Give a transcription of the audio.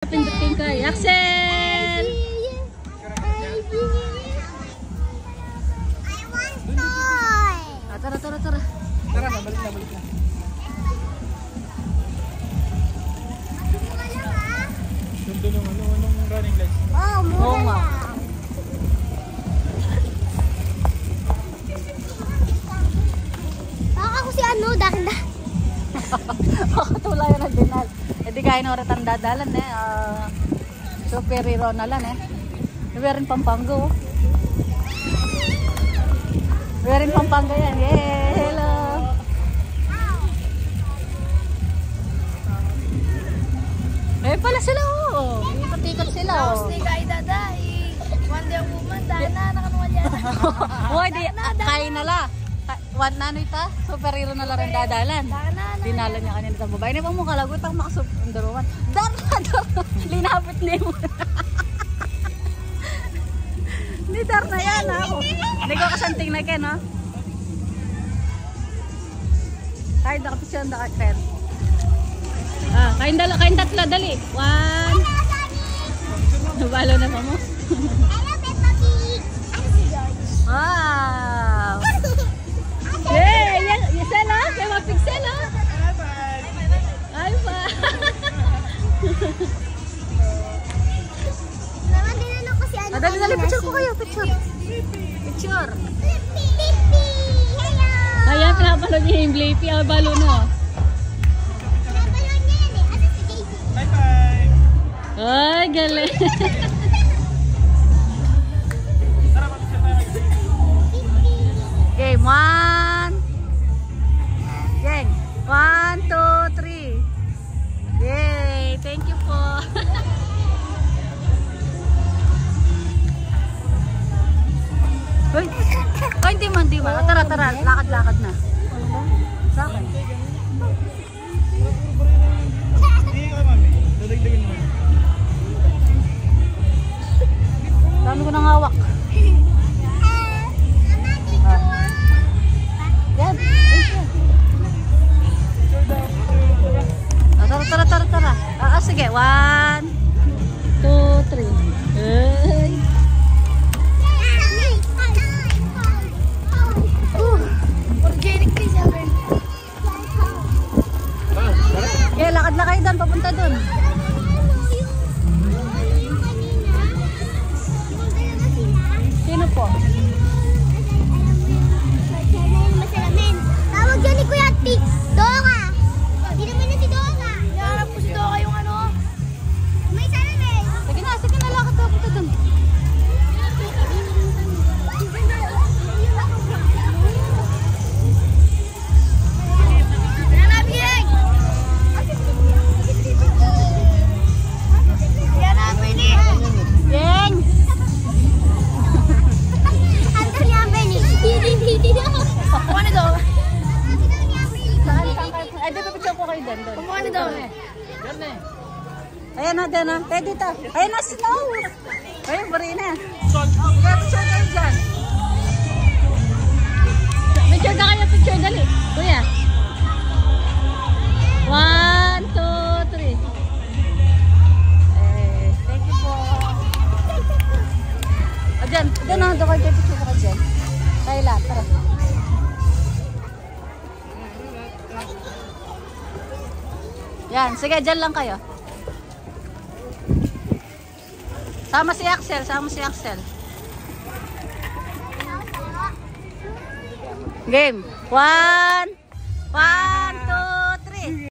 Pindutin kay Axel! I want toy! Tara. Tara na, balik na. Sundo nung anong running lights. Oh, mura nga. lang. Baka ako si ano, dakda. Makatulay na din. Hindi kaya na orat ang dadalan eh. Superhero na lang eh. Meron Pampanga oh. Meron Pampanga yan. Yay! Hello! Eh pala sila oh. Ikot-ikot sila oh. Hindi ka idadai. Wonder Woman, dana, nakanuwalya na. Uy, di, kain na la. What na ano ita? Superhero na lang ang dadalan. Dinala niya kanina sa babae. Hindi pa mo kalagot ang makasupindaruan. Dar! Linapit niya mo. Hindi dar na yan ha. Hindi ko kasanting na ken ha. Kahit nakapisyon na ken. Kain tatlo dali. 1. Nabalo na pa mo. Hello, Peppa Pig. Ano si George? Wow! Yay! Yes, hello! Kaya mapixel ha? Ay pa! Naman dinanong ko si ano. Dali, picture ko kayo, picture. Picture. Pippi! Hello! Ayan, pinapanood niya yung Blippi. Balo na. Napanood niya yan eh. Ano si Daisy? Bye-bye! Ay, galing. Tara, mag-share tayo. Game 1. Gang. 1, 2, 3. Yay! Thank you po. Hoy! Ay, hindi man. Tara. Lakad na. Sa akin. Hindi ka, mami. Dadagdagin mo. Dami ko nang hawak. Yan. Tara. Sige. 1, 2, 3. Ay. Organic tea sabi. Okay, lakad na kayo doon. Papunta doon. Sino po? Tawag yun ni Kuya Tix. Dora. Hindi naman na si Dora. Naharap ko si Dora yung ano. May salamin. Sige na. Lakad na. Papunta doon. Yeng! Kumana daw. Saan kayo? Ay, dito picture ko kayo doon. Kumana daw. Ayan na, dyan na. Pwede dito. Ayan na, snow! Ayun, bari na. Kaya picture kayo dyan. Picture na kayo, picture. Dali. Kuya. 1, 2, 3. Thank you po. O, dyan. Dyan na, doon kayo picture ko kayo dyan. Kayla, tara. Yan, sige, dyan lang kayo. Sama si Axel. Game. 1, 2, 3.